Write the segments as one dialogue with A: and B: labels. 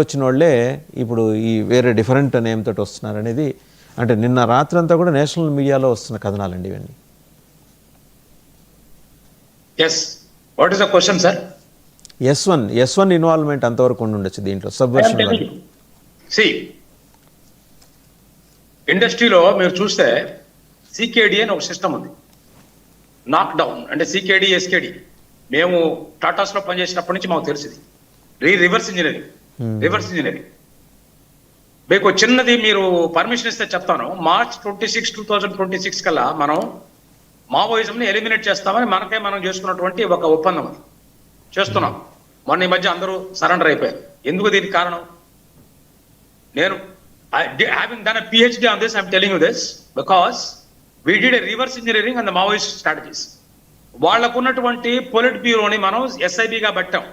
A: వచ్చిన వాళ్ళే ఇప్పుడు ఈ వేరే డిఫరెంట్ నేమ్ తోటి వస్తున్నారు అనేది, అంటే నిన్న రాత్రంతా కూడా నేషనల్ మీడియాలో వస్తున్న కథనాలండి ఇవన్నీ.
B: Yes, what is the question sir?
A: Yes one involvement అంతవరకు ఉండొచ్చు దీంట్లో సబ్వర్షన్ వల్ల.
B: ఇండస్ట్రీలో మీరు చూస్తే సికేడి అని ఒక సిస్టమ్ ఉంది, నాక్ డౌన్ అంటే సికేడి ఎస్కేడి. మేము టాటాస్ లో పనిచేసినప్పటి నుంచి మాకు తెలిసింది రివర్స్ ఇంజనీరింగ్. మీకు చిన్నది మీరు పర్మిషన్ ఇస్తే చెప్తాను. మార్చ్ 26, 2026 కల్లా మనం మావోయిజంని ఎలిమినేట్ చేస్తామని మనం చేసుకున్నటువంటి ఒక ఒప్పందం అది చేస్తున్నాం. మొన్న ఈ మధ్య అందరూ సరెండర్ అయిపోయారు. ఎందుకు దీనికి కారణం? నేను having done a PhD on this, I'm telling you this because we did a reverse engineering on the Maoist strategies. వాళ్ళకున్నటువంటి పొలిట్ బ్యూరోని మనం ఎస్ఐబిగా పెట్టాం.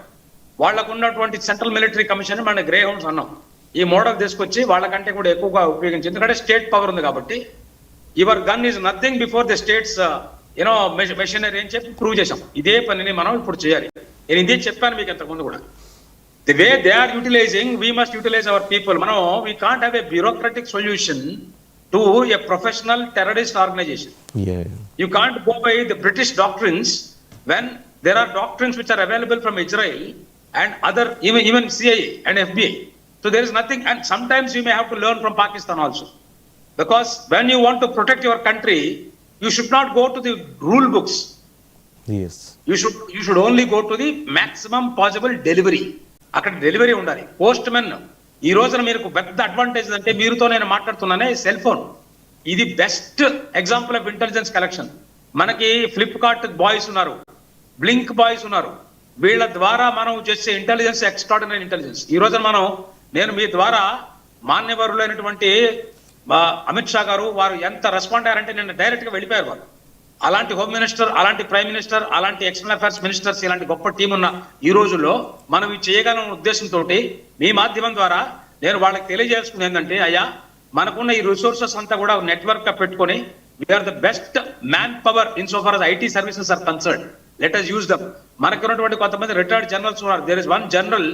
B: వాళ్ళకున్నటువంటి సెంట్రల్ మిలిటరీ కమిషన్ మన గ్రే హౌండ్స్ అన్నాం. ఈ మోడల్ తీసుకొచ్చి వాళ్ళకంటే కూడా ఎక్కువగా ఉపయోగించి, ఎందుకంటే స్టేట్ పవర్ ఉంది కాబట్టి your gun is nothing before the states machinery అని చెప్పి ప్రూవ్ చేశాం. ఇదే పనిని మనం ఇప్పుడు చేయాలి. నేను ఇదే చెప్పాను మీకు ఇంతకుముందు కూడా. The way they are utilising, we must utilise our people. మనం we can't have a bureaucratic solution to a professional terrorist organisation. You can't go by the British doctrines when there are doctrines which are available from Israel and other, even CIA and FBI. So there is nothing, and sometimes you may have to learn from Pakistan also, because when you want to protect your country, you should not go to the rule books.
A: Yes,
B: you should only go to the maximum possible delivery. అక్కడ delivery ఉండాలి. Post men ఈ రోజున మీకు పెద్ద advantage అంటే, మీరుతో నేను మాట్లాడుతున్నానే cell phone, ఇది best example of intelligence collection. మనకి ఫ్లిప్కార్ట్ బాయ్స్ ఉన్నారు, బ్లింక్ బాయ్స్ ఉన్నారు. వీళ్ళ ద్వారా మనం చేసే ఇంటెలిజెన్స్ ఎక్స్ట్రాడినరీ ఇంటెలిజెన్స్. ఈ రోజున నేను మీ ద్వారా మాన్యవరులైనటువంటి అమిత్ షా గారు వారు ఎంత రెస్పాండ్ అయ్యారంటే నిన్న డైరెక్ట్ గా వెళ్ళిపోయారు వారు. అలాంటి హోమ్ మినిస్టర్, అలాంటి ప్రైమ్ మినిస్టర్, అలాంటి ఎక్స్టర్నల్ అఫైర్స్ మినిస్టర్స్, ఇలాంటి గొప్ప టీం ఉన్న ఈ రోజుల్లో మనం ఇది చేయగలన్న ఉద్దేశంతో మీ మాధ్యమం ద్వారా నేను వాళ్ళకి తెలియజేసుకుని ఏంటంటే, అయ్యా మనకున్న ఈ రిసోర్సెస్ అంతా కూడా నెట్వర్క్ గా పెట్టుకొని we are the best man power in so far as IT services are concern. Let us use them. మనకున్నటువంటి కొంతమంది రిటైర్డ్ జనరల్స్ ఉన్నారు. There is one general,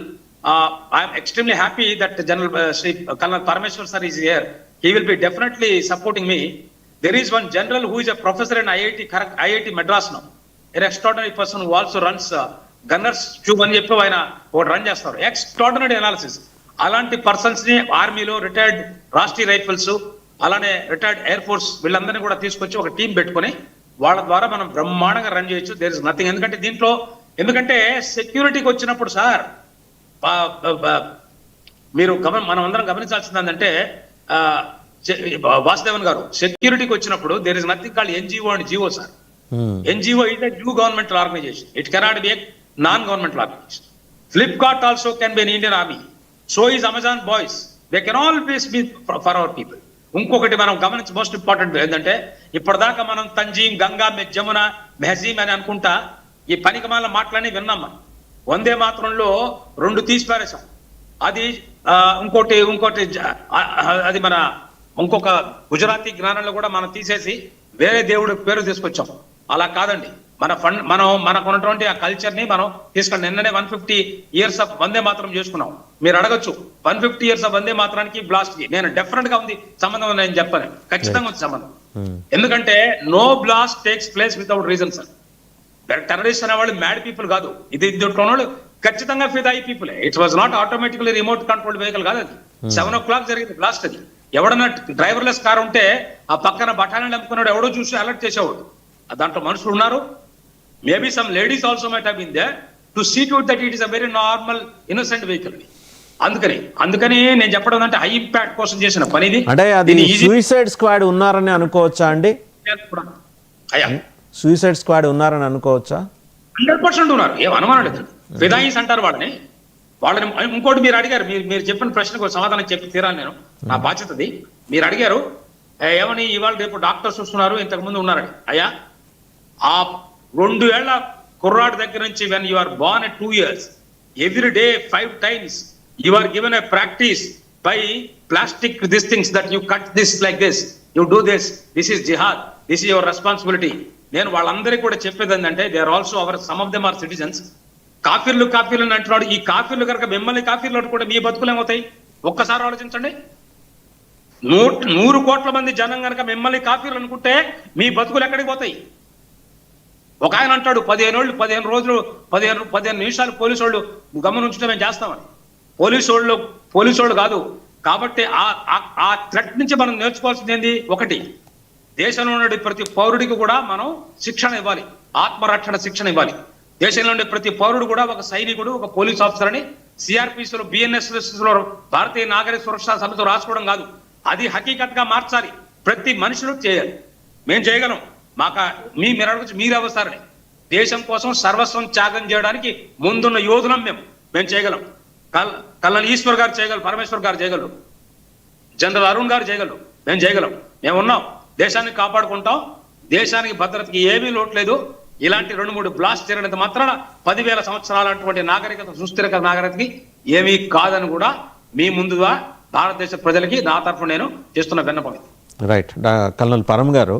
B: I'm extremely happy that general Shri colonel Parameshwar sir is here. He will be definitely supporting me. There is one general who is a professor in IIT Madras now, an extraordinary person who also runs Gunners Tube అని చెప్పి ఆయన ఒకటి run చేస్తారు. Extraordinary analysis. అలాంటి persons ని ఆర్మీలో retired Rashtriya rifles, అలానే retired air force, వీళ్ళందరినీ కూడా తీసుకొచ్చి ఒక టీం పెట్టుకొని వాళ్ళ ద్వారా మనం బ్రహ్మాండంగా రన్ చేయొచ్చు. There is nothing. ఎందుకంటే సెక్యూరిటీకి వచ్చినప్పుడు సార్ మీరు మనం అందరం గమనించాల్సింది ఏంటంటే, వాసుదేవన్ గారు, సెక్యూరిటీకి వచ్చినప్పుడు there is nothing called NGO and GO sir. NGO is a new governmental organization. It cannot be a non-governmental organization. Flipkart also can be an Indian army. So is Amazon boys. They can always be for our people. ఇంకొకటి మనం గమనించి most important ఏంటంటే, ఇప్పటిదాకా మనం తంజీం, గంగా, జమున, మెహజీం అని అనుకుంటా ఈ పనికిమాల మాటలని విన్నాం. మనం వందే మాత్రంలో 2 తీసి పారేసాం. అది ఇంకోటి అది మన ఇంకొక గుజరాతీ జ్ఞానంలో కూడా మనం తీసేసి వేరే దేవుడి పేరు తీసుకొచ్చాం. అలా కాదండి. మనకు ఉన్నటువంటి ఆ కల్చర్ ని మనం తీసుకొని నిన్ననే 150 years ఆఫ్ వందే మాత్రం చేసుకున్నాం. మీరు అడగచ్చు 150 years ఆఫ్ వందే మాత్రానికి బ్లాస్ట్ కి నేను డెఫినెట్ గా ఉంది సంబంధం. నేను చెప్పాను, ఖచ్చితంగా ఉంది సంబంధం. ఎందుకంటే no blast takes place without reason sir. Terrorist అనేవాళ్ళు మ్యాడ్ పీపుల్ కాదు. ఇది ఖచ్చితంగా ఫిదాయి people. It was not automatically remote control vehicle కాదు. అది 7 o'clock జరిగింది బ్లాస్ట్. అది ఎవడన్నా డ్రైవర్లెస్ కార్ ఉంటే ఆ పక్కన బఠానీలు అమ్ముకున్నాడు ఎవడో చూసి అలర్ట్ చేసేవాడు. దాంట్లో మనుషులు ఉన్నారు. Maybe some ladies also might have been there to see to it that it is a very normal innocent vehicle. అందుకని నేను చెప్పడం అంటే హై ఇంపాక్ట్ కోసం చేసిన పని ఇది.
A: అంటే అది సూసైడ్ స్క్వాడ్ ఉన్నారని అనుకోవచ్చా అండి? సూసైడ్ స్క్వాడ్ ఉన్నారని అనుకోవచ్చా?
B: 100% ఉన్నారు, ఏం అనుమానం లేదు. ఫిదాయిస్ అంటారు వాళ్ళని. ఇంకోటి మీరు అడిగారు, మీరు చెప్పిన ప్రశ్నకు సమాధానం చెప్పి తీరాను నేను. నా బాధ్యతది. మీరు అడిగారు ఏమని, ఇవాళ రేపు డాక్టర్స్ వస్తున్నారు, ఇంతకు ముందు ఉన్నారని. అయ్యా, ఆ 2 ఏళ్ల కుర్రాడి దగ్గర నుంచి when you are born at 2 years, every day 5 times you are given a practice by plastic these things that you cut this like this, you do this is jihad, this is your responsibility. నేను వాళ్ళందరికీ కూడా చెప్పేది ఏంటంటే, they are also some of them are citizens. కాఫీర్లు అని అంటున్నాడు. ఈ కాఫీర్లు కనుక మిమ్మల్ని కాఫీర్లు అనుకుంటే మీ బతుకులు ఏమవుతాయి? ఒక్కసారి ఆలోచించండి. 100 కోట్ల మంది జనం కనుక మిమ్మల్ని కాఫీర్లు అనుకుంటే మీ బతుకులు ఎక్కడికి పోతాయి? ఒక ఆయన అంటాడు 15 రోజులు 15 నిమిషాలు పోలీసు వాళ్ళు గమనించడం మేము చేస్తామని. పోలీసు వాళ్ళు కాదు. కాబట్టి ఆ థ్రెట్ నుంచి మనం నేర్చుకోవాల్సింది ఏంది? ఒకటి, దేశంలో ఉండే ప్రతి పౌరుడికి కూడా మనం శిక్షణ ఇవ్వాలి, ఆత్మరక్షణ శిక్షణ ఇవ్వాలి. దేశంలో ఉండే ప్రతి పౌరుడు కూడా ఒక సైనికుడు, ఒక పోలీస్ ఆఫీసర్ అని సిఆర్పిసిలో, బిఎన్ఎస్లో, భారతీయ నాగరిక సురక్షా సమితిలో రాసుకోవడం కాదు, అది హకీకత్ గా మార్చాలి. ప్రతి మనుషులు చేయాలి. మేము చేయగలం. మీరు అడగచ్చు, మీరు అవసరని దేశం కోసం సర్వస్వం త్యాగం చేయడానికి ముందున్న యోధులం మేము చేయగలం. కల్నల్ ఈశ్వర్ గారు చేయగలరు, పరమేశ్వర్ గారు చేయగలరు, జనరల్ అరుణ్ గారు చేయగలరు, మేము చేయగలం. మేము ఉన్నాం, దేశాన్ని కాపాడుకుంటాం. దేశానికి భద్రతకి ఏమీ లోటు లేదు. ఇలాంటి 2-3 బ్లాస్ట్ జరిగినంత మాత్రాన 10,000 సంవత్సరాలటువంటి నాగరికత, సుస్థిర నాగరికతకి ఏమీ కాదని కూడా మీ ముందుగా భారతదేశ ప్రజలకి నా తరఫున నేను చేస్తున్న విన్నపం.
A: రైట్. కల్నల్ పరమ్ గారు,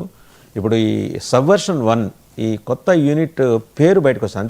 A: ఇప్పుడు ఈ సబ్వర్షన్ 1 ఈ కొత్త యూనిట్ పేరు బయటకు వస్తుంది.